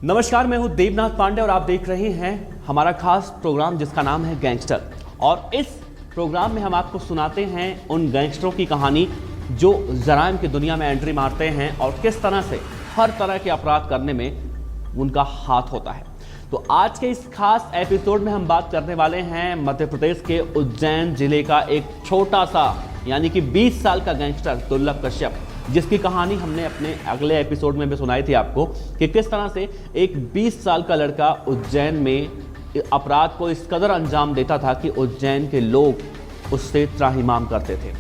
नमस्कार, मैं हूं देवनाथ पांडे और आप देख रहे हैं हमारा खास प्रोग्राम जिसका नाम है गैंगस्टर। और इस प्रोग्राम में हम आपको सुनाते हैं उन गैंगस्टरों की कहानी जो जराइम की दुनिया में एंट्री मारते हैं और किस तरह से हर तरह के अपराध करने में उनका हाथ होता है। तो आज के इस खास एपिसोड में हम बात करने वाले हैं मध्य प्रदेश के उज्जैन जिले का एक छोटा सा यानी कि 20 साल का गैंगस्टर दुर्लभ कश्यप, जिसकी कहानी हमने अपने अगले एपिसोड में भी सुनाई थी आपको कि किस तरह से एक 20 साल का लड़का उज्जैन में अपराध को इस कदर अंजाम देता था कि उज्जैन के लोग उससे त्राहिमाम करते थे।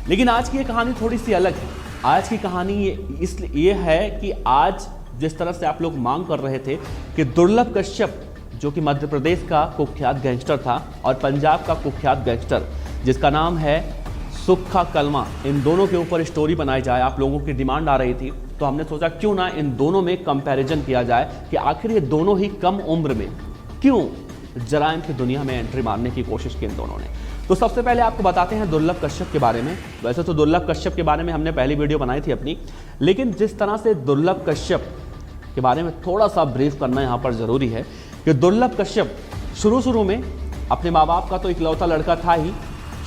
लेकिन आज की ये कहानी थोड़ी सी अलग है। आज की कहानी ये है कि आज जिस तरह से आप लोग मांग कर रहे थे कि दुर्लभ कश्यप जो कि मध्य प्रदेश का कुख्यात गैंगस्टर था और पंजाब का कुख्यात गैंगस्टर जिसका नाम है सुक्खा कलमा, इन दोनों के ऊपर स्टोरी बनाई जाए। आप लोगों की डिमांड आ रही थी तो हमने सोचा क्यों ना इन दोनों में कंपैरिजन किया जाए कि आखिर ये दोनों ही कम उम्र में क्यों जराइम की दुनिया में एंट्री मारने की कोशिश की इन दोनों ने। तो सबसे पहले आपको बताते हैं दुर्लभ कश्यप के बारे में। वैसे तो दुर्लभ कश्यप के बारे में हमने पहली वीडियो बनाई थी अपनी, लेकिन जिस तरह से दुर्लभ कश्यप के बारे में थोड़ा सा ब्रीफ करना यहाँ पर ज़रूरी है कि दुर्लभ कश्यप शुरू में अपने माँ बाप का तो इकलौता लड़का था ही।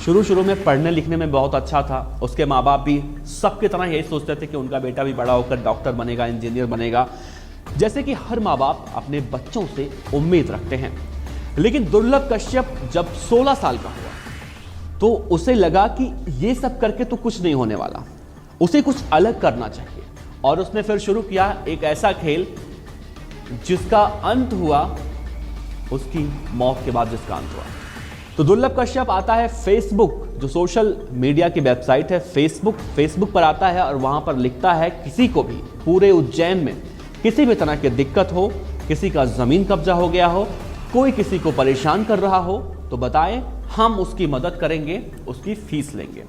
शुरू में पढ़ने लिखने में बहुत अच्छा था। उसके माँ बाप भी सबकी तरह यही सोचते थे कि उनका बेटा भी बड़ा होकर डॉक्टर बनेगा, इंजीनियर बनेगा, जैसे कि हर माँ बाप अपने बच्चों से उम्मीद रखते हैं। लेकिन दुर्लभ कश्यप जब 16 साल का हुआ तो उसे लगा कि ये सब करके तो कुछ नहीं होने वाला, उसे कुछ अलग करना चाहिए। और उसने फिर शुरू किया एक ऐसा खेल जिसका अंत हुआ उसकी मौत के बाद, जिसका अंत हुआ। तो दुर्लभ कश्यप आता है फेसबुक, जो सोशल मीडिया की वेबसाइट है फेसबुक पर आता है और वहां पर लिखता है किसी को भी पूरे उज्जैन में किसी भी तरह की दिक्कत हो, किसी का जमीन कब्जा हो गया हो, कोई किसी को परेशान कर रहा हो तो बताएं, हम उसकी मदद करेंगे, उसकी फीस लेंगे।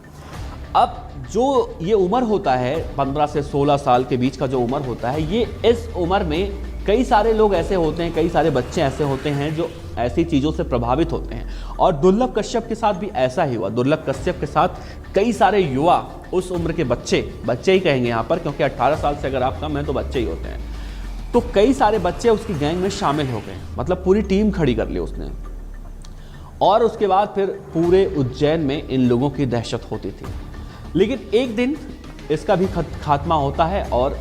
अब जो ये उम्र होता है 15 से 16 साल के बीच का जो उम्र होता है, ये इस उम्र में कई सारे लोग ऐसे होते हैं, कई सारे बच्चे ऐसे होते हैं जो ऐसी चीज़ों से प्रभावित होते हैं। और दुर्लभ कश्यप के साथ भी ऐसा ही हुआ। दुर्लभ कश्यप के साथ कई सारे युवा उस उम्र के बच्चे ही कहेंगे यहाँ पर, क्योंकि 18 साल से अगर आप कम हैं तो बच्चे ही होते हैं। तो कई सारे बच्चे उसकी गैंग में शामिल हो गए, मतलब पूरी टीम खड़ी कर ली उसने। और उसके बाद फिर पूरे उज्जैन में इन लोगों की दहशत होती थी। लेकिन एक दिन इसका भी खात्मा होता है और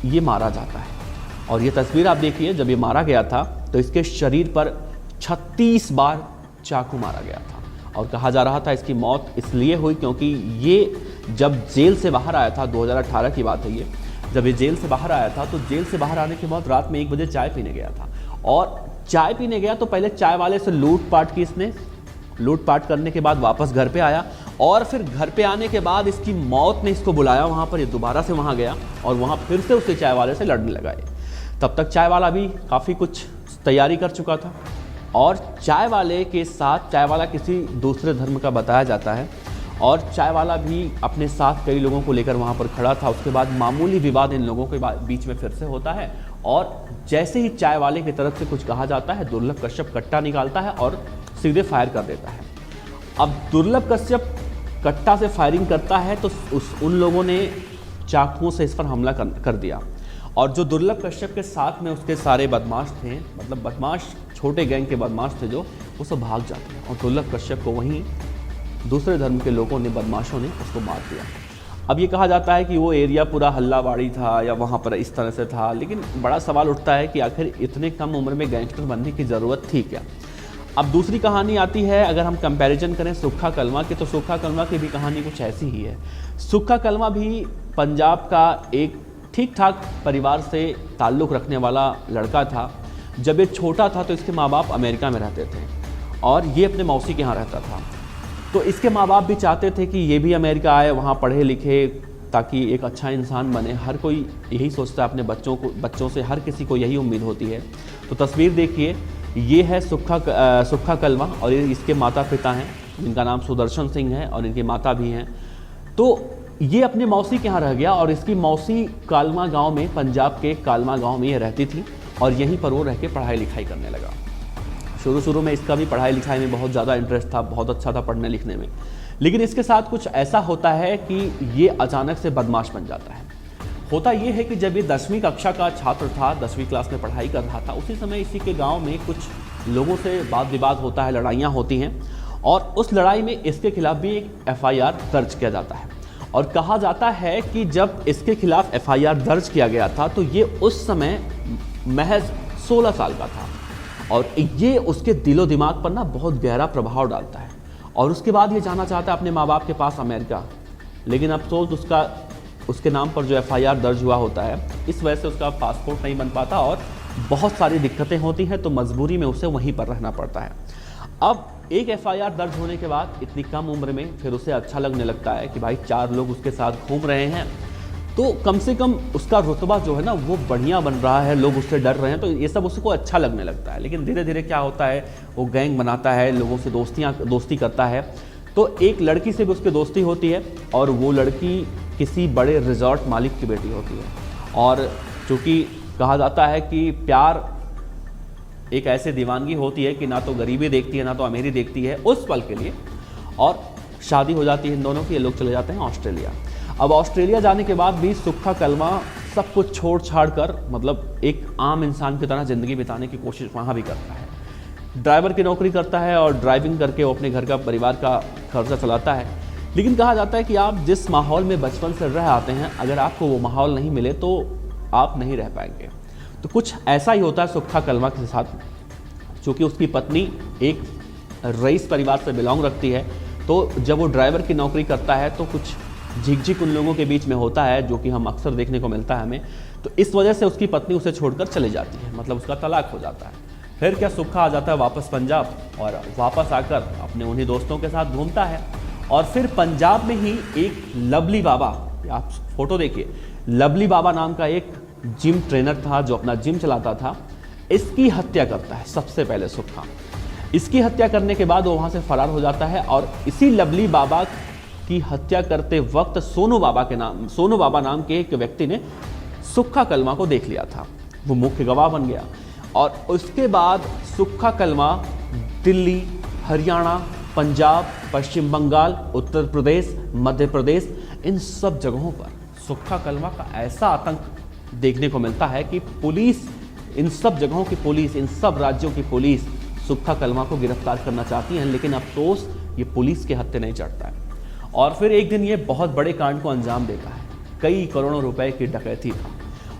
ये मारा जाता है। और ये तस्वीर आप देखिए, जब ये मारा गया था तो इसके शरीर पर 36 बार चाकू मारा गया था। और कहा जा रहा था इसकी मौत इसलिए हुई क्योंकि ये जब जेल से बाहर आया था, 2018 की बात है ये, जब ये जेल से बाहर आया था तो जेल से बाहर आने के बाद रात में 1 बजे चाय पीने गया था। और चाय पीने गया तो पहले चाय वाले से लूटपाट की इसने, लूटपाट करने के बाद वापस घर पे आया और फिर घर पे आने के बाद इसकी मौत ने इसको बुलाया वहाँ पर। ये दोबारा से वहाँ गया और वहाँ फिर से उससे चाय वाले से लड़ने लगा। तब तक चाय वाला भी काफ़ी कुछ तैयारी कर चुका था और चाय वाले के साथ, चाय वाला किसी दूसरे धर्म का बताया जाता है और चाय वाला भी अपने साथ कई लोगों को लेकर वहाँ पर खड़ा था। उसके बाद मामूली विवाद इन लोगों के बीच में फिर से होता है और जैसे ही चाय वाले की तरफ से कुछ कहा जाता है, दुर्लभ कश्यप कट्टा निकालता है और सीधे फायर कर देता है। अब दुर्लभ कश्यप कट्टा से फायरिंग करता है तो उन लोगों ने चाकुओं से इस पर हमला कर दिया। और जो दुर्लभ कश्यप के साथ में उसके सारे बदमाश थे, मतलब बदमाश छोटे गैंग के बदमाश थे जो, वो सब भाग जाते हैं और दुर्लभ कश्यप को वहीं दूसरे धर्म के लोगों ने, बदमाशों ने उसको मार दिया। अब ये कहा जाता है कि वो एरिया पूरा हल्लावाड़ी था या वहाँ पर इस तरह से था, लेकिन बड़ा सवाल उठता है कि आखिर इतने कम उम्र में गैंगस्टर बनने की ज़रूरत थी क्या। अब दूसरी कहानी आती है, अगर हम कंपैरिजन करें सुक्खा कलमा की, तो सुक्खा कलमा की भी कहानी कुछ ऐसी ही है। सुक्खा कलमा भी पंजाब का एक ठीक ठाक परिवार से ताल्लुक़ रखने वाला लड़का था। जब ये छोटा था तो इसके माँ बाप अमेरिका में रहते थे और ये अपने मौसी के यहाँ रहता था। तो इसके माँ बाप भी चाहते थे कि ये भी अमेरिका आए, वहाँ पढ़े लिखे, ताकि एक अच्छा इंसान बने। हर कोई यही सोचता है अपने बच्चों से, हर किसी को यही उम्मीद होती है। तो तस्वीर देखिए, ये है सुक्खा कलमा और ये इसके माता पिता हैं जिनका नाम सुदर्शन सिंह है और इनकी माता भी हैं। तो ये अपने मौसी के यहाँ रह गया और इसकी मौसी कालमा गांव में, पंजाब के कालमा गांव में ये रहती थी और यहीं पर वो रह के पढ़ाई लिखाई करने लगा। शुरू में इसका भी पढ़ाई लिखाई में बहुत ज़्यादा इंटरेस्ट था, बहुत अच्छा था पढ़ने लिखने में। लेकिन इसके साथ कुछ ऐसा होता है कि ये अचानक से बदमाश बन जाता है। होता ये है कि जब ये 10वीं कक्षा का छात्र था, 10वीं क्लास में पढ़ाई कर रहा था, उसी समय इसी के गांव में कुछ लोगों से वाद विवाद होता है, लड़ाइयाँ होती हैं और उस लड़ाई में इसके खिलाफ भी एक FIR दर्ज किया जाता है। और कहा जाता है कि जब इसके खिलाफ FIR दर्ज किया गया था तो ये उस समय महज 16 साल का था और ये उसके दिलो दिमाग पर ना बहुत गहरा प्रभाव डालता है। और उसके बाद ये जाना चाहता है अपने माँ बाप के पास अमेरिका, लेकिन अफसोस उसके नाम पर जो FIR दर्ज हुआ होता है, इस वजह से उसका पासपोर्ट नहीं बन पाता और बहुत सारी दिक्कतें होती हैं, तो मजबूरी में उसे वहीं पर रहना पड़ता है। अब एक FIR दर्ज होने के बाद इतनी कम उम्र में फिर उसे अच्छा लगने लगता है कि भाई 4 लोग उसके साथ घूम रहे हैं तो कम से कम उसका रुतबा जो है ना वो बढ़िया बन रहा है, लोग उससे डर रहे हैं, तो ये सब उसको अच्छा लगने लगता है। लेकिन धीरे धीरे क्या होता है, वो गैंग बनाता है, लोगों से दोस्ती करता है। तो एक लड़की से भी उसकी दोस्ती होती है और वो लड़की किसी बड़े रिजॉर्ट मालिक की बेटी होती है। और चूँकि कहा जाता है कि प्यार एक ऐसे दीवानगी होती है कि ना तो गरीबी देखती है ना तो अमीरी देखती है उस पल के लिए, और शादी हो जाती है इन दोनों की। ये लोग चले जाते हैं ऑस्ट्रेलिया। अब ऑस्ट्रेलिया जाने के बाद भी सुक्खा कलमा सब कुछ छोड़ छाड़ कर मतलब एक आम इंसान की तरह ज़िंदगी बिताने की कोशिश वहाँ भी करता है। ड्राइवर की नौकरी करता है और ड्राइविंग करके वो अपने घर का परिवार का खर्चा चलाता है। लेकिन कहा जाता है कि आप जिस माहौल में बचपन से रह आते हैं, अगर आपको वो माहौल नहीं मिले तो आप नहीं रह पाएंगे। तो कुछ ऐसा ही होता है सुक्खा कलमा के साथ। चूँकि उसकी पत्नी एक रईस परिवार से बिलोंग रखती है, तो जब वो ड्राइवर की नौकरी करता है तो कुछ झिकझिक उन लोगों के बीच में होता है, जो कि हम अक्सर देखने को मिलता है हमें। तो इस वजह से उसकी पत्नी उसे छोड़कर चली जाती है, मतलब उसका तलाक हो जाता है। फिर क्या सुक्खा आ जाता है वापस पंजाब और वापस आकर अपने उन्हीं दोस्तों के साथ घूमता है। और फिर पंजाब में ही एक लवली बाबा, आप फोटो देखिए, लवली बाबा नाम का एक जिम ट्रेनर था जो अपना जिम चलाता था, इसकी हत्या करता है सबसे पहले सुक्खा। इसकी हत्या करने के बाद वो वहाँ से फरार हो जाता है और इसी लवली बाबा की हत्या करते वक्त सोनू बाबा नाम के एक व्यक्ति ने सुक्खा कलमा को देख लिया था। वो मुख्य गवाह बन गया और उसके बाद सुक्खा कलमा दिल्ली, हरियाणा, पंजाब, पश्चिम बंगाल, उत्तर प्रदेश, मध्य प्रदेश, इन सब जगहों पर सुक्खा कलमा का ऐसा आतंक देखने को मिलता है कि पुलिस, इन सब जगहों की पुलिस, इन सब राज्यों की पुलिस सुक्खा कलमा को गिरफ्तार करना चाहती है, लेकिन अफसोस ये पुलिस के हत्थे नहीं चढ़ता है। और फिर एक दिन ये बहुत बड़े कांड को अंजाम देता है, कई करोड़ों रुपए की डकैती था,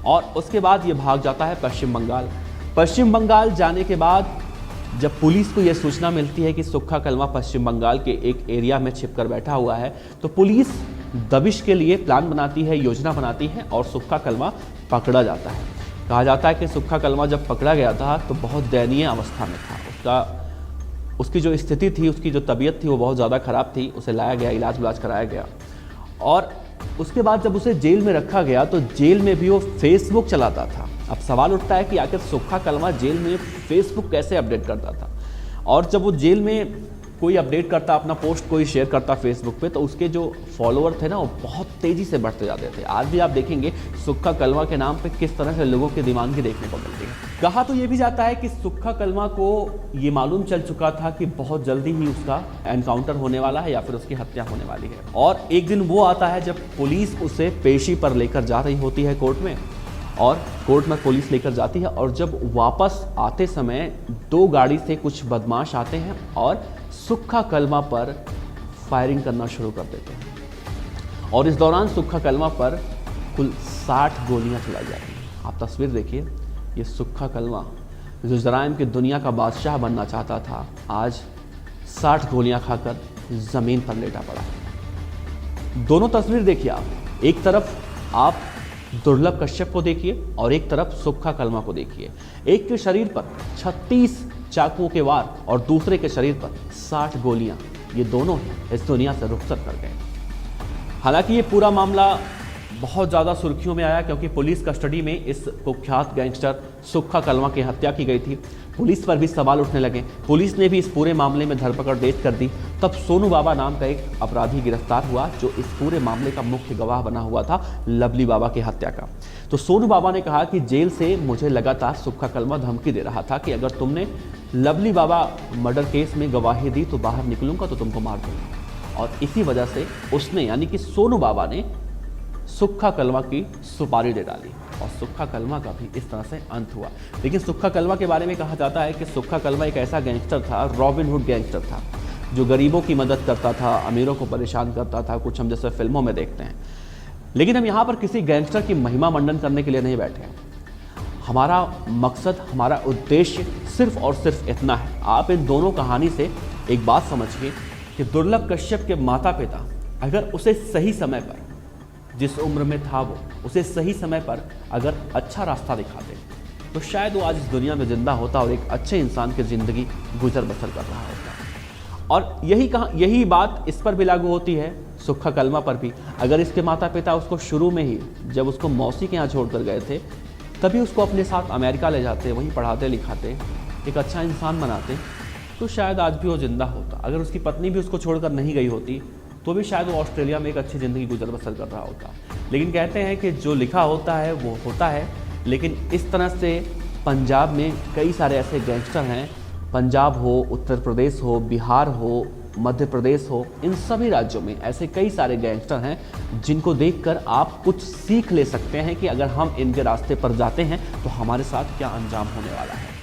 और उसके बाद ये भाग जाता है पश्चिम बंगाल। पश्चिम बंगाल जाने के बाद जब पुलिस को यह सूचना मिलती है कि सुक्खा कलमा पश्चिम बंगाल के एक एरिया में छिपकर बैठा हुआ है, तो पुलिस दबिश के लिए प्लान बनाती है, योजना बनाती है और सुक्खा कलमा पकड़ा जाता है। कहा जाता है कि सुक्खा कलमा जब पकड़ा गया था तो बहुत दयनीय अवस्था में था। उसकी जो स्थिति थी, उसकी जो तबीयत थी वो बहुत ज़्यादा ख़राब थी। उसे लाया गया, इलाज कराया गया और उसके बाद जब उसे जेल में रखा गया तो जेल में भी वो फेसबुक चलाता था। अब सवाल उठता है कि आखिर सुक्खा कलमा जेल में फेसबुक कैसे अपडेट करता था, और जब वो जेल में कोई अपडेट करता, अपना पोस्ट कोई शेयर करता फेसबुक पे, तो उसके जो फॉलोअर थे ना वो बहुत तेज़ी से बढ़ते जाते थे। आज भी आप देखेंगे सुक्खा कलमा के नाम पे किस तरह से लोगों के दीवानगी देखने को मिलती है। कहा तो ये भी जाता है कि सुक्खा कलमा को ये मालूम चल चुका था कि बहुत जल्दी ही उसका एनकाउंटर होने वाला है या फिर उसकी हत्या होने वाली है। और एक दिन वो आता है जब पुलिस उसे पेशी पर लेकर जा रही होती है कोर्ट में, और कोर्ट में पुलिस लेकर जाती है, और जब वापस आते समय 2 गाड़ी से कुछ बदमाश आते हैं और सुक्खा कलमा पर फायरिंग करना शुरू कर देते हैं। और इस दौरान सुक्खा कलमा पर कुल 60 गोलियां चलाई जाती हैं। आप तस्वीर देखिए, ये सुक्खा कलमा जो जराइम की दुनिया का बादशाह बनना चाहता था, आज 60 गोलियां खाकर ज़मीन पर लेटा पड़ा है। दोनों तस्वीर देखिए आप, एक तरफ आप दुर्लभ कश्यप को देखिए और एक तरफ सुक्खा कलमा को देखिए। एक के शरीर पर 36 चाकुओं के वार और दूसरे के शरीर पर 60 गोलियां, ये दोनों ही इस दुनिया से रुखसत कर गए। हालांकि ये पूरा मामला बहुत ज़्यादा सुर्खियों में आया क्योंकि पुलिस कस्टडी में इस कुख्यात गैंगस्टर सुक्खा कलमा की हत्या की गई थी। पुलिस पर भी सवाल उठने लगे, पुलिस ने भी इस पूरे मामले में धरपकड़ तेज कर दी। तब सोनू बाबा नाम का एक अपराधी गिरफ्तार हुआ जो इस पूरे मामले का मुख्य गवाह बना हुआ था, लवली बाबा की हत्या का। तो सोनू बाबा ने कहा कि जेल से मुझे लगातार सुक्खा कलमा धमकी दे रहा था कि अगर तुमने लवली बाबा मर्डर केस में गवाही दी तो बाहर निकलूंगा तो तुमको मार दूंगा। और इसी वजह से उसने, यानी कि सोनू बाबा ने सुक्खा कलवा की सुपारी दे डाली और सुक्खा कलवा का भी इस तरह से अंत हुआ। लेकिन सुक्खा कलवा के बारे में कहा जाता है कि सुक्खा कलवा एक ऐसा गैंगस्टर था, रॉबिन हुड गैंगस्टर था, जो गरीबों की मदद करता था, अमीरों को परेशान करता था, कुछ हम जैसे फिल्मों में देखते हैं। लेकिन हम यहाँ पर किसी गैंगस्टर की महिमा मंडन करने के लिए नहीं बैठे हैं। हमारा मकसद, हमारा उद्देश्य सिर्फ और सिर्फ इतना है, आप इन दोनों कहानी से एक बात समझिए कि दुर्लभ कश्यप के माता पिता अगर उसे सही समय पर, जिस उम्र में था वो, उसे सही समय पर अगर अच्छा रास्ता दिखाते तो शायद वो आज इस दुनिया में जिंदा होता और एक अच्छे इंसान की ज़िंदगी गुजर बसर कर रहा होता। और यही बात इस पर भी लागू होती है, सुक्खा कलवा पर भी। अगर इसके माता पिता उसको शुरू में ही, जब उसको मौसी के यहाँ छोड़कर गए थे, तभी उसको अपने साथ अमेरिका ले जाते, वहीं पढ़ाते लिखाते, एक अच्छा इंसान बनाते, तो शायद आज भी वो जिंदा होता। अगर उसकी पत्नी भी उसको छोड़कर नहीं गई होती तो भी शायद वो ऑस्ट्रेलिया में एक अच्छी ज़िंदगी गुजर बसर कर रहा होता। लेकिन कहते हैं कि जो लिखा होता है वो होता है। लेकिन इस तरह से पंजाब में कई सारे ऐसे गैंगस्टर हैं, पंजाब हो, उत्तर प्रदेश हो, बिहार हो, मध्य प्रदेश हो, इन सभी राज्यों में ऐसे कई सारे गैंगस्टर हैं जिनको देखकर आप कुछ सीख ले सकते हैं कि अगर हम इनके रास्ते पर जाते हैं तो हमारे साथ क्या अंजाम होने वाला है।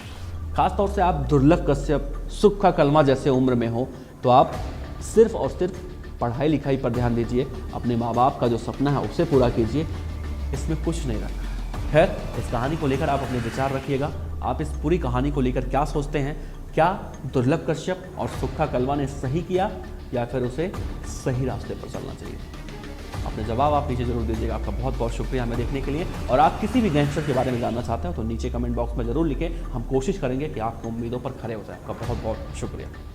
खासतौर से आप दुर्लभ कश्यप, सुक्खा कलवा जैसे उम्र में हो तो आप सिर्फ और सिर्फ पढ़ाई लिखाई पर ध्यान दीजिए, अपने माँ बाप का जो सपना है उसे पूरा कीजिए, इसमें कुछ नहीं रखा। खैर, इस कहानी को लेकर आप अपने विचार रखिएगा। आप इस पूरी कहानी को लेकर क्या सोचते हैं? क्या दुर्लभ कश्यप और सुक्खा कलवा ने सही किया या फिर उसे सही रास्ते पर चलना चाहिए? अपने जवाब आप नीचे जरूर दीजिएगा। आपका बहुत बहुत शुक्रिया हमें देखने के लिए। और आप किसी भी गैंगस्टर के बारे में जानना चाहते हो तो नीचे कमेंट बॉक्स में ज़रूर लिखें। हम कोशिश करेंगे कि आपको उम्मीदों पर खरे हो जाए। आपका बहुत बहुत शुक्रिया।